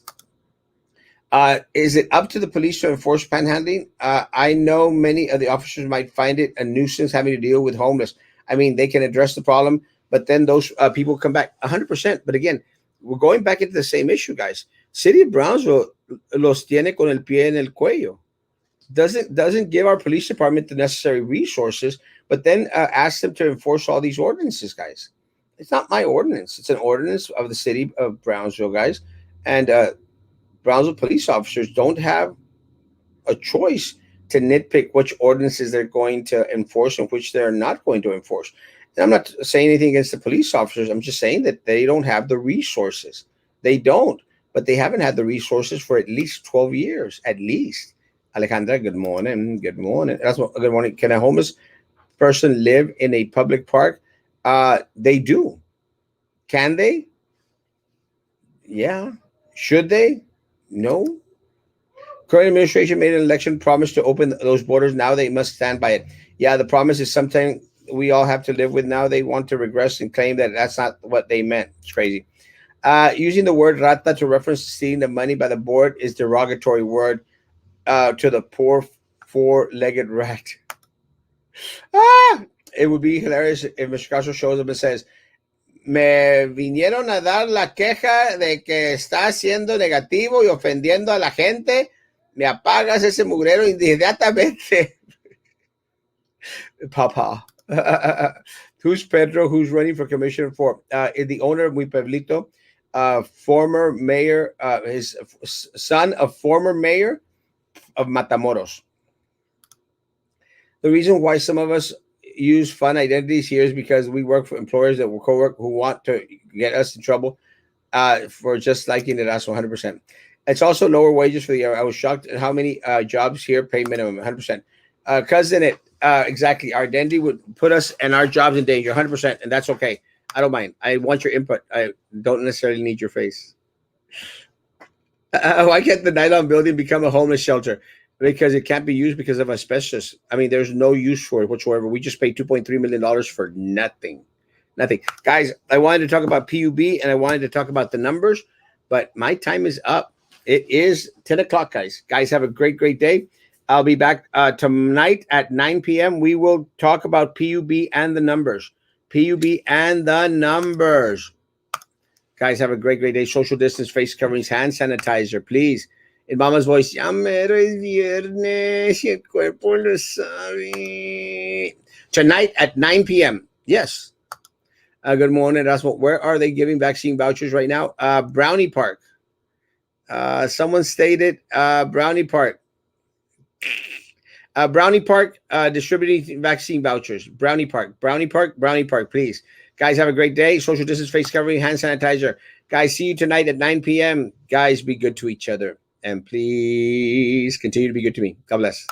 Is it up to the police to enforce panhandling? I know many of the officers might find it a nuisance having to deal with homeless. I mean, they can address the problem, but then those people come back 100%. But again, we're going back into the same issue, guys. City of Brownsville los tiene con el pie en el cuello. Doesn't give our police department the necessary resources, but then ask them to enforce all these ordinances, guys. It's not my ordinance. It's an ordinance of the city of Brownsville, guys. And Brownsville police officers don't have a choice to nitpick which ordinances they're going to enforce and which they're not going to enforce. And I'm not saying anything against the police officers. I'm just saying that they don't have the resources. They don't, but they haven't had the resources for at least 12 years, at least. Alejandra, good morning. Good morning. That's what, good morning. Can a homeless person live in a public park? They do. Can they? Yeah. Should they? No. Current administration made an election promise to open those borders. Now they must stand by it. Yeah, the promise is something we all have to live with. Now they want to regress and claim that that's not what they meant. It's crazy. Using the word rata to reference stealing the money by the board is derogatory word to the poor four-legged rat. It would be hilarious if Mr. Castro shows up and says, me vinieron a dar la queja de que está siendo negativo y ofendiendo a la gente. Me apagas ese mugrero inmediatamente. Papa. Who's Pedro? Who's running for commissioner for? The owner of Mi Pueblito, former mayor, his son of former mayor of Matamoros. The reason why some of us use fun identities here is because we work for employers that will co-work who want to get us in trouble for just liking Erasmo 100%. It's also lower wages for the year. I was shocked at how many jobs here pay minimum 100%. Cousin, it exactly. Our identity would put us and our jobs in danger 100%, and that's okay. I don't mind. I want your input. I don't necessarily need your face. Why can't the nylon building become a homeless shelter? Because it can't be used because of asbestos. I mean, there's no use for it whatsoever. We just paid $2.3 million for nothing. Nothing. Guys, I wanted to talk about PUB and I wanted to talk about the numbers, but my time is up. It is 10 o'clock, guys. Guys, have a great, great day. I'll be back tonight at 9 p.m. We will talk about PUB and the numbers. PUB and the numbers. Guys, have a great, great day. Social distance, face coverings, hand sanitizer, please. In Mama's voice, ya mero es viernes y el cuerpo lo sabe. Tonight at 9 p.m. Yes. Good morning, Erasmo. Where are they giving vaccine vouchers right now? Brownie Park. Someone stated Brownie Park. Brownie Park distributing vaccine vouchers. Brownie Park, please. Guys, have a great day. Social distance, face covering, hand sanitizer. Guys, see you tonight at 9 p.m. Guys, be good to each other. And please continue to be good to me. God bless.